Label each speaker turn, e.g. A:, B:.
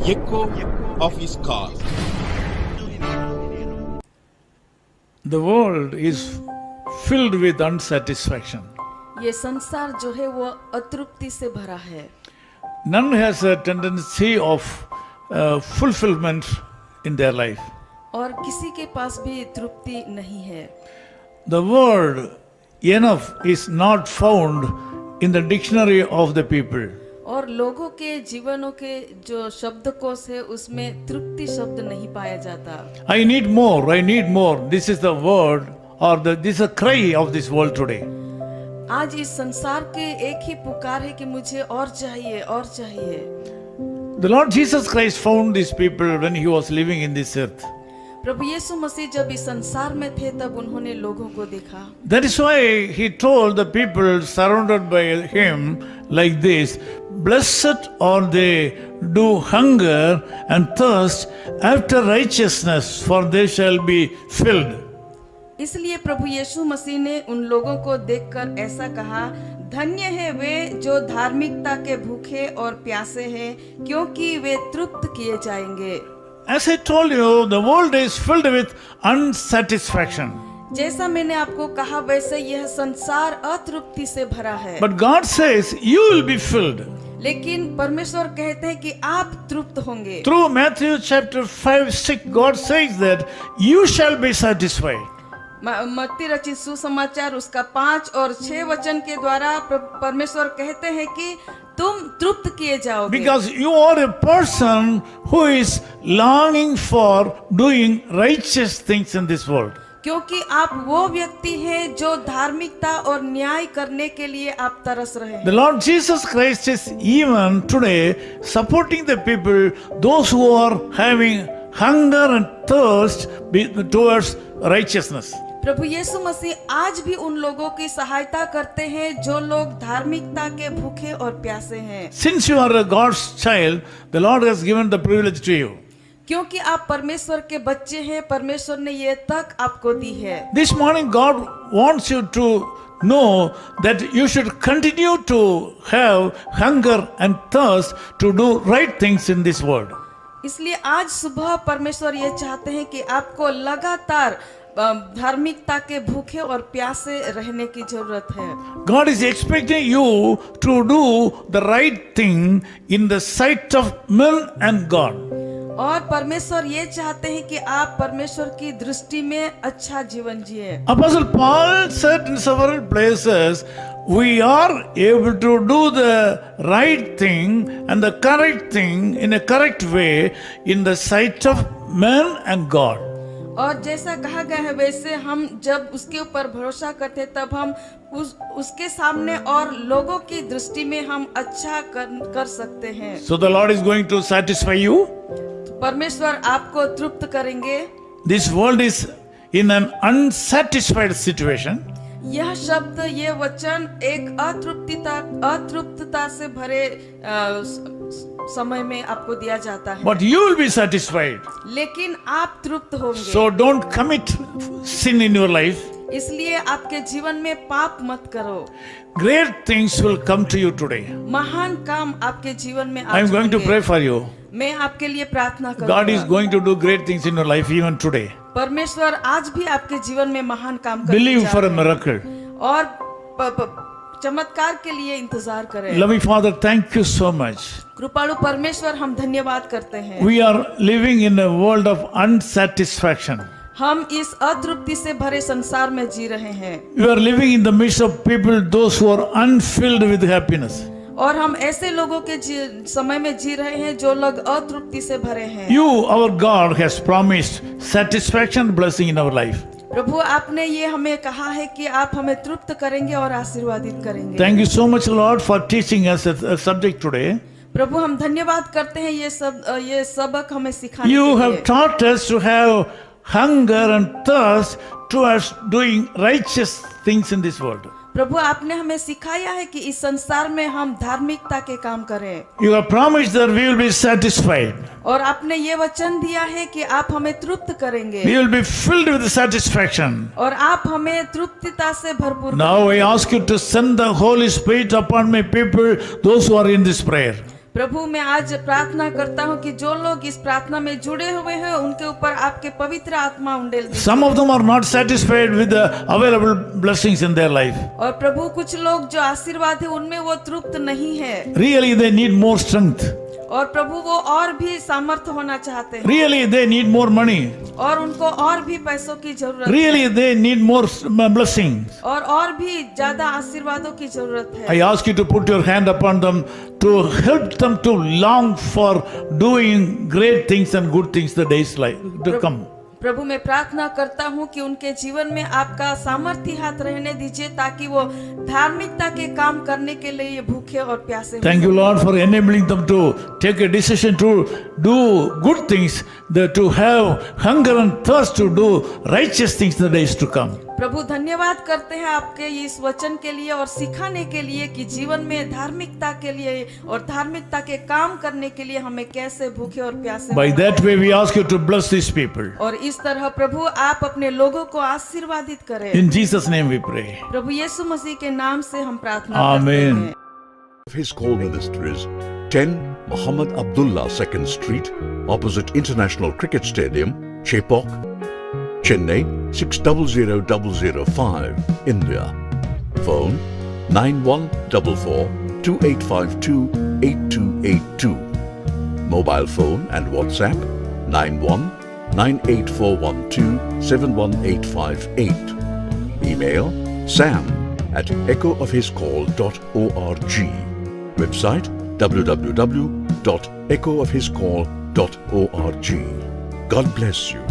A: echo of his call.
B: The world is filled with unsatisfaction.
C: ये संसार जो है वो अतृप्ति से भरा है.
B: None has a tendency of fulfillment in their life.
C: और किसी के पास भी तृप्ति नहीं है.
B: The word enough is not found in the dictionary of the people.
C: और लोगों के जीवनों के जो शब्दकोश है उसमें तृप्ति शब्द नहीं पाया जाता.
B: I need more, I need more. This is the word or this is a cry of this world today.
C: आज इस संसार के एक ही पुकार है कि मुझे और चाहिए और चाहिए.
B: The Lord Jesus Christ found these people when he was living in this earth.
C: प्रभु यीशु मसीह जब इस संसार में थे तब उन्होंने लोगों को देखा.
B: That is why he told the people surrounded by him like this, blessed are they do hunger and thirst after righteousness, for they shall be filled.
C: इसलिए प्रभु यीशु मसीह ने उन लोगों को देखकर ऐसा कहा, धन्य है वे जो धार्मिकता के भूखे और प्यासे हैं, क्योंकि वे तृप्त किए जाएंगे.
B: As I told you, the world is filled with unsatisfaction.
C: जैसा मैंने आपको कहा वैसे यह संसार अतृप्ति से भरा है.
B: But God says you will be filled.
C: लेकिन परमेश्वर कहते हैं कि आप तृप्त होंगे.
B: Through Matthew chapter 5-6, God says that you shall be satisfied.
C: मत्ती रचित सुसमाचार उसका 5 और 6 वचन के द्वारा परमेश्वर कहते हैं कि तुम तृप्त किए जाओगे.
B: Because you are a person who is longing for doing righteous things in this world.
C: क्योंकि आप वो व्यक्ति हैं जो धार्मिकता और न्याय करने के लिए आप तरस रहे हैं.
B: The Lord Jesus Christ is even today supporting the people, those who are having hunger and thirst towards righteousness.
C: प्रभु यीशु मसीह आज भी उन लोगों की सहायता करते हैं जो लोग धार्मिकता के भूखे और प्यासे हैं.
B: Since you are a God's child, the Lord has given the privilege to you.
C: क्योंकि आप परमेश्वर के बच्चे हैं, परमेश्वर ने ये तक आपको दी है.
B: This morning God wants you to know that you should continue to have hunger and thirst to do right things in this world.
C: इसलिए आज सुबह परमेश्वर ये चाहते हैं कि आपको लगातार धार्मिकता के भूखे और प्यासे रहने की जरूरत है.
B: God is expecting you to do the right thing in the sight of men and God.
C: और परमेश्वर ये चाहते हैं कि आप परमेश्वर की दृष्टि में अच्छा जीवन जिए.
B: Apostle Paul said in several places, we are able to do the right thing and the correct thing in a correct way in the sight of men and God.
C: और जैसा कहा गया है वैसे हम जब उसके ऊपर भरोसा करते तब हम उसके सामने और लोगों की दृष्टि में हम अच्छा कर सकते हैं.
B: So the Lord is going to satisfy you.
C: परमेश्वर आपको तृप्त करेंगे.
B: This world is in an unsatisfied situation.
C: यह शब्द ये वचन एक अतृप्तता से भरे समय में आपको दिया जाता है.
B: But you will be satisfied.
C: लेकिन आप तृप्त होंगे.
B: So don't commit sin in your life.
C: इसलिए आपके जीवन में पाप मत करो.
B: Great things will come to you today.
C: महान काम आपके जीवन में
B: I am going to pray for you.
C: मैं आपके लिए प्रार्थना करूंगा.
B: God is going to do great things in your life even today.
C: परमेश्वर आज भी आपके जीवन में महान काम करने
B: Believe
C: जा
B: for a
C: रहे हैं.
B: miracle.
C: और चमत्कार के लिए इंतजार करें.
B: Loving Father, thank you so much.
C: कृपालु परमेश्वर हम धन्यवाद करते हैं.
B: We are living in a world of unsatisfaction.
C: हम इस अतृप्ति से भरे संसार में जी रहे हैं.
B: You are living in the midst of people, those who are unfilled with happiness.
C: और हम ऐसे लोगों के समय में जी रहे हैं जो लोग अतृप्ति से भरे हैं.
B: You, our God, has promised satisfaction, blessing in our life.
C: प्रभु आपने ये हमें कहा है कि आप हमें तृप्त करेंगे और आशीर्वादित करेंगे.
B: Thank you so much, Lord, for teaching us a subject today.
C: प्रभु हम धन्यवाद करते हैं ये सबक हमें सिखाने
B: You
C: के
B: have
C: लिए.
B: taught us to have hunger and thirst towards doing righteous things in this world.
C: प्रभु आपने हमें सिखाया है कि इस संसार में हम धार्मिकता के काम करें.
B: You have promised that we will be satisfied.
C: और आपने ये वचन दिया है कि आप हमें तृप्त करेंगे.
B: We will be filled with satisfaction.
C: और आप हमें तृप्तता से भरपूर.
B: Now I ask you to send the Holy Spirit upon my people, those who are in this prayer.
C: प्रभु मैं आज प्रार्थना करता हूँ कि जो लोग इस प्रार्थना में जुड़े हुए हैं उनके ऊपर आपके पवित्र आत्मा उंडेल दीजिए।
B: Some of them are not satisfied with the available blessings in their life.
C: और प्रभु कुछ लोग जो आशीर्वाद है उनमें वो तृप्त नहीं है।
B: Really, they need more strength.
C: और प्रभु वो और भी सामर्थ्य होना चाहते हैं।
B: Really, they need more money.
C: और उनको और भी पैसों की जरूरत
B: Really, they need more blessings.
C: है। और भी ज्यादा आशीर्वादों की जरूरत है।
B: I ask you to put your hand upon them to help them to long for doing great things and good things the days like to come.
C: प्रभु मैं प्रार्थना करता हूँ कि उनके जीवन में आपका सामर्थ्य हाथ रहने दीजिए ताकि वो धार्मिकता के काम करने के लिए भूखे और प्यासे हो।
B: Thank you, Lord, for enabling them to take a decision to do good things, to have hunger and thirst to do righteous things in the days to come.
C: प्रभु धन्यवाद करते हैं आपके इस वचन के लिए और सिखाने के लिए कि जीवन में धार्मिकता के लिए और धार्मिकता के काम करने के लिए हमें कैसे भूखे और प्यासे
B: By that way, we ask you to bless these people.
C: और इस तरह प्रभु आप अपने लोगों को आशीर्वादित करें।
B: In Jesus' name we pray.
C: प्रभु यीशु मसीह के नाम से हम प्रार्थना
B: Amen.
C: करते हैं।
A: His Call Ministries, 10 Muhammad Abdullah 2nd Street, opposite International Cricket Stadium, Chepauk, Chennai 600005, India. Phone 9144-2852-8282. Mobile phone and WhatsApp 91-98412-71858. Email sam@echoofhiscall.org. Website www.echoofhiscall.org. God bless you.